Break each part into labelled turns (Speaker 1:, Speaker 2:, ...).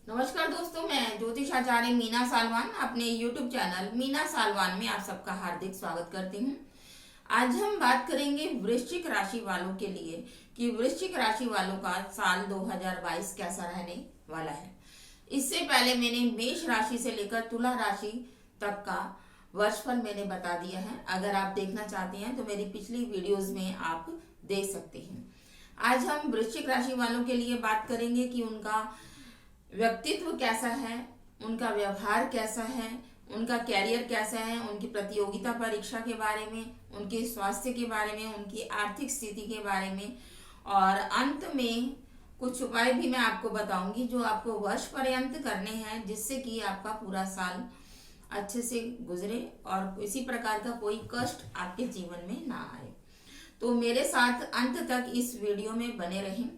Speaker 1: नमस्कार दोस्तों, मैं ज्योतिषाचार्य मीना सालवान अपने YouTube चैनल मीना सालवान में आप सबका हार्दिक स्वागत करती हूँ। आज हम बात करेंगे वृश्चिक राशि वालों के लिए कि वृश्चिक राशि वालों का साल 2022 कैसा रहने वाला है। इससे पहले मैंने मेष राशि से लेकर तुला राशि तक का वर्षफल मैंने बता दिया है। अगर आप देखना चाहते हैं तो मेरी पिछली वीडियोस में आप देख सकते हैं। आज हम वृश्चिक राशि वालों के लिए बात करेंगे कि उनका व्यक्तित्व कैसा है, उनका व्यवहार कैसा है, उनका कैरियर कैसा है, उनकी प्रतियोगिता परीक्षा के बारे में, उनके स्वास्थ्य के बारे में, उनकी आर्थिक स्थिति के बारे में, और अंत में कुछ उपाय भी मैं आपको बताऊंगी जो आपको वर्ष पर्यंत करने हैं, जिससे कि आपका पूरा साल अच्छे से गुजरे और किसी प्रकार का कोई कष्ट आपके जीवन में ना आए। तो मेरे साथ अंत तक इस वीडियो में बने रहें।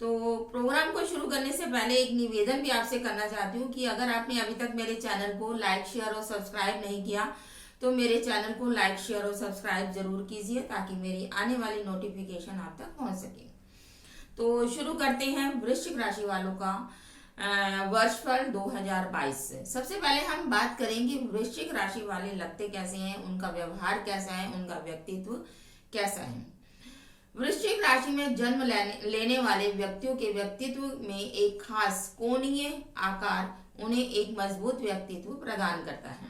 Speaker 1: तो प्रोग्राम को शुरू करने से पहले एक निवेदन भी आपसे करना चाहती हूँ कि अगर आपने अभी तक मेरे चैनल को लाइक, शेयर और सब्सक्राइब नहीं किया तो मेरे चैनल को लाइक, शेयर और सब्सक्राइब जरूर कीजिए ताकि मेरी आने वाली नोटिफिकेशन आप तक पहुँच सके। तो शुरू करते हैं वृश्चिक राशि वालों का वर्षफल 2022 से। सबसे पहले हम बात करेंगे वृश्चिक राशि वाले लगते कैसे हैं, उनका व्यवहार कैसा है, उनका व्यक्तित्व कैसा है। वृश्चिक राशि में जन्म लेने वाले व्यक्तियों के व्यक्तित्व में एक खास कोणीय आकार उन्हें एक मजबूत व्यक्तित्व प्रदान करता है।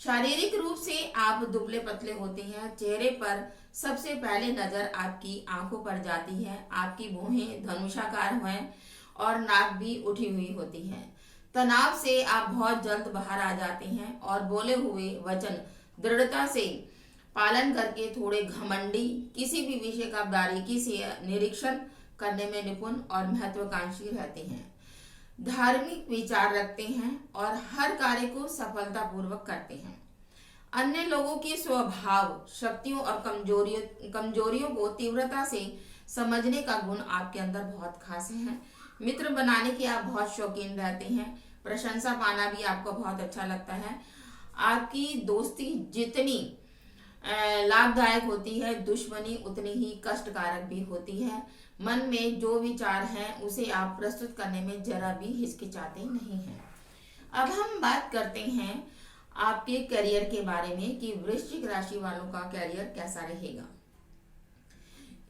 Speaker 1: शारीरिक रूप से आप दुबले पतले होते हैं। चेहरे पर सबसे पहले नजर आपकी आंखों पर जाती है। आपकी भौहें धनुषाकार हैं और नाक भी उठी हुई होती है। तनाव से आप बहुत जल्द बाहर आ जाते हैं और बोले हुए वचन दृढ़ता से पालन करके थोड़े घमंडी, किसी भी विषय का बारीकी से निरीक्षण करने में निपुण और महत्वाकांक्षी रहते हैं। धार्मिक विचार रखते हैं और हर कार्य को सफलतापूर्वक करते हैं। अन्य लोगों के स्वभाव, शक्तियों और कमजोरियों को तीव्रता से समझने का गुण आपके अंदर बहुत खास है। मित्र बनाने के आप बहुत शौकीन रहते हैं। प्रशंसा पाना भी आपको बहुत अच्छा लगता है। आपकी दोस्ती जितनी लाभदायक होती है, दुश्मनी उतनी ही कष्टकारक भी होती है। मन में जो विचार हैं उसे आप प्रस्तुत करने में जरा भी हिचकिचाते नहीं हैं। अब हम बात करते हैं आपके करियर के बारे में कि वृश्चिक राशि वालों का करियर कैसा रहेगा।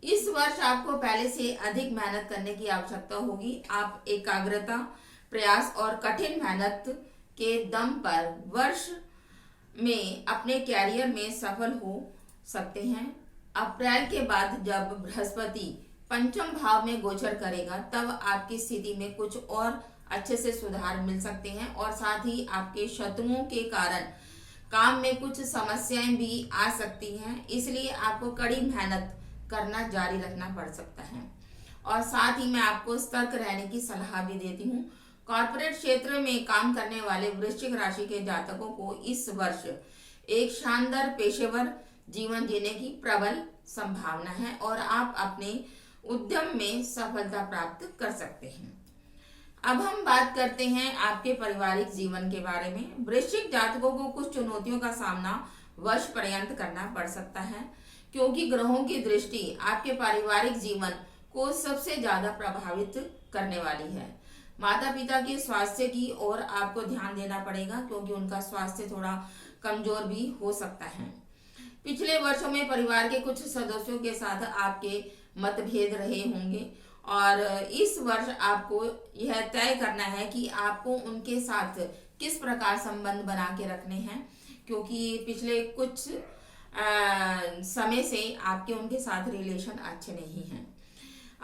Speaker 1: इस वर्ष आपको पहले से अधिक मेहनत करने की आवश्यकता होगी। आप एकाग्रता, प्रयास और कठिन मेहनत के दम पर वर्ष में अपने कैरियर में सफल हो सकते हैं। अप्रैल के बाद जब बृहस्पति पंचम भाव में गोचर करेगा तब आपकी स्थिति में कुछ और अच्छे से सुधार मिल सकते हैं और साथ ही आपके शत्रुओं के कारण काम में कुछ समस्याएं भी आ सकती हैं। इसलिए आपको कड़ी मेहनत करना जारी रखना पड़ सकता है और साथ ही मैं आपको सतर्क रहने की सलाह भी देती हूँ। कॉर्पोरेट क्षेत्र में काम करने वाले वृश्चिक राशि के जातकों को इस वर्ष एक शानदार पेशेवर जीवन जीने की प्रबल संभावना है और आप अपने उद्यम में सफलता प्राप्त कर सकते हैं। अब हम बात करते हैं आपके पारिवारिक जीवन के बारे में। वृश्चिक जातकों को कुछ चुनौतियों का सामना वर्ष पर्यंत करना पड़ सकता है क्योंकि ग्रहों की दृष्टि आपके पारिवारिक जीवन को सबसे ज्यादा प्रभावित करने वाली है। माता पिता के स्वास्थ्य की ओर आपको ध्यान देना पड़ेगा क्योंकि उनका स्वास्थ्य थोड़ा कमजोर भी हो सकता है। पिछले वर्षों में परिवार के कुछ सदस्यों के साथ आपके मतभेद रहे होंगे और इस वर्ष आपको यह तय करना है कि आपको उनके साथ किस प्रकार संबंध बना के रखने हैं क्योंकि पिछले कुछ समय से आपके उनके साथ रिलेशन अच्छे नहीं हैं।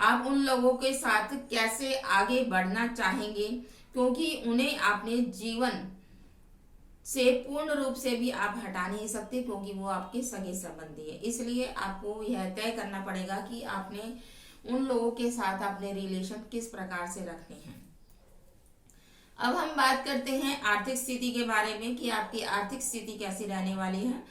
Speaker 1: आप उन लोगों के साथ कैसे आगे बढ़ना चाहेंगे क्योंकि उन्हें अपने जीवन से पूर्ण रूप से भी आप हटा नहीं सकते क्योंकि वो आपके सगे संबंधी है। इसलिए आपको यह तय करना पड़ेगा कि आपने उन लोगों के साथ अपने रिलेशन किस प्रकार से रखने हैं। अब हम बात करते हैं आर्थिक स्थिति के बारे में कि आपकी आर्थिक स्थिति कैसी रहने वाली है।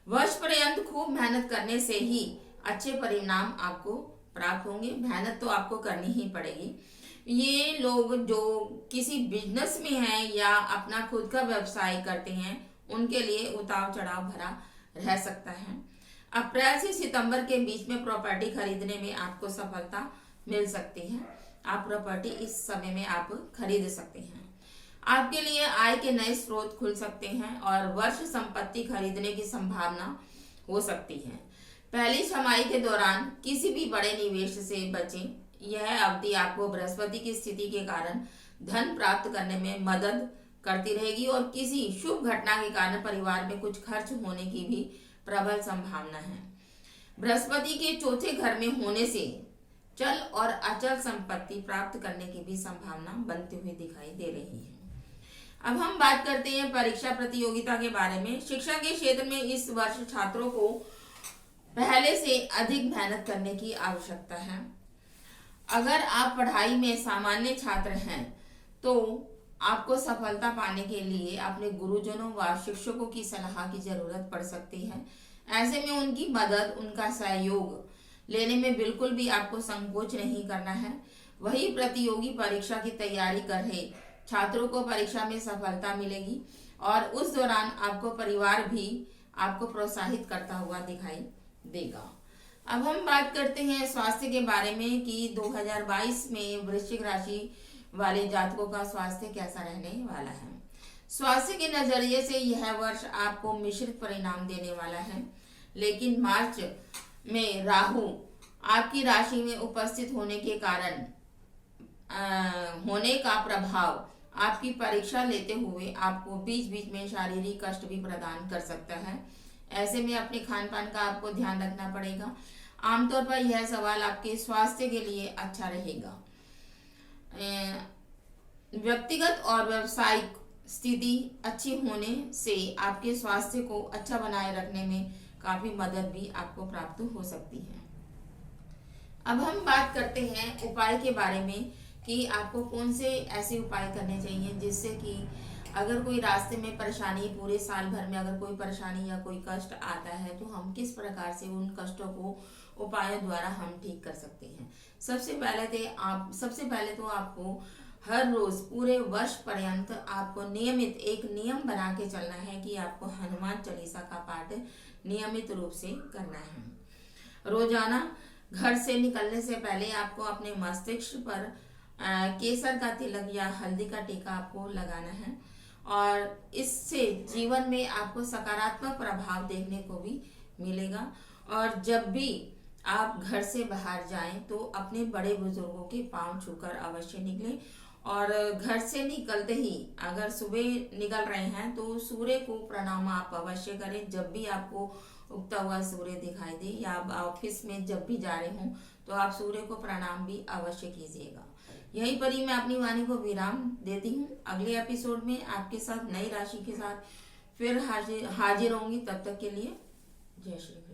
Speaker 1: वर्ष पर्यंत खूब मेहनत करने से ही अच्छे परिणाम आपको प्राप्त होंगे। मेहनत तो आपको करनी ही पड़ेगी। ये लोग जो किसी बिजनेस में हैं या अपना खुद का व्यवसाय करते हैं उनके लिए उतार चढ़ाव भरा रह सकता है। अप्रैल से सितंबर के बीच में प्रॉपर्टी खरीदने में आपको सफलता मिल सकती है। आप प्रॉपर्टी इस समय में आप खरीद सकते हैं। आपके लिए आय के नए स्रोत खुल सकते हैं और वर्ष संपत्ति खरीदने की संभावना हो सकती है। पहली छमाही के दौरान किसी भी बड़े निवेश से बचें। यह अवधि आपको बृहस्पति की स्थिति के कारण धन प्राप्त करने में मदद करती रहेगी और किसी शुभ घटना के कारण परिवार में कुछ खर्च होने की भी प्रबल संभावना है। बृहस्पति के चौथे घर में होने से चल और अचल संपत्ति प्राप्त करने की भी संभावना बनती हुई दिखाई दे रही है। अब हम बात करते हैं परीक्षा प्रतियोगिता के बारे में। शिक्षा के क्षेत्र में इस वर्ष छात्रों को पहले से अधिक मेहनत करने की आवश्यकता है। अगर आप पढ़ाई में सामान्य छात्र हैं तो आपको सफलता पाने के लिए अपने गुरुजनों व शिक्षकों की सलाह की जरूरत पड़ सकती है। ऐसे में उनकी मदद, उनका सहयोग लेने में बिल्कुल भी आपको संकोच नहीं करना है। वही प्रतियोगी परीक्षा की तैयारी कर रहे छात्रों को परीक्षा में सफलता मिलेगी और उस दौरान आपको परिवार भी आपको प्रोत्साहित करता हुआ दिखाई देगा। अब हम बात करते हैं स्वास्थ्य के बारे में कि 2022 में वृश्चिक राशि वाले जातकों का स्वास्थ्य कैसा रहने वाला है। स्वास्थ्य के नजरिए से यह वर्ष आपको मिश्रित परिणाम देने वाला है, लेकिन मार्च में राहु आपकी राशि में उपस्थित होने के कारण होने का प्रभाव आपकी परीक्षा लेते हुए आपको बीच बीच में शारीरिक कष्ट भी प्रदान कर सकता है। ऐसे में अपने खान पान का आपको ध्यान रखना पड़ेगा। आमतौर पर यह सवाल आपके स्वास्थ्य के लिए अच्छा रहेगा। व्यक्तिगत और व्यावसायिक स्थिति अच्छी होने से आपके स्वास्थ्य को अच्छा बनाए रखने में काफी मदद भी आपको प्राप्त हो सकती है। अब हम बात करते हैं उपाय के बारे में कि आपको कौन से ऐसे उपाय करने चाहिए जिससे कि अगर कोई रास्ते में परेशानी, पूरे साल भर में अगर कोई परेशानी या कोई कष्ट आता है तो हम किस प्रकार से उन कष्टों को उपायों द्वारा हम ठीक कर सकते हैं। सबसे पहले तो आपको हर रोज पूरे वर्ष पर्यंत आपको नियमित एक नियम बना के चलना है कि आपको हनुमान चालीसा का पाठ नियमित रूप से करना है। रोजाना घर से निकलने से पहले आपको अपने मस्तिष्क पर केसर का तिलक या हल्दी का टीका आपको लगाना है और इससे जीवन में आपको सकारात्मक प्रभाव देखने को भी मिलेगा। और जब भी आप घर से बाहर जाएं तो अपने बड़े बुजुर्गों के पांव छूकर अवश्य निकलें और घर से निकलते ही अगर सुबह निकल रहे हैं तो सूर्य को प्रणाम आप अवश्य करें। जब भी आपको उगता हुआ सूर्य दिखाई दे या आप ऑफिस में जब भी जा रहे हों तो आप सूर्य को प्रणाम भी अवश्य कीजिएगा। यहीं पर ही मैं अपनी वाणी को विराम देती हूँ। अगले एपिसोड में आपके साथ नई राशि के साथ फिर हाजिर होंगी। तब तक के लिए जय श्री कृष्ण।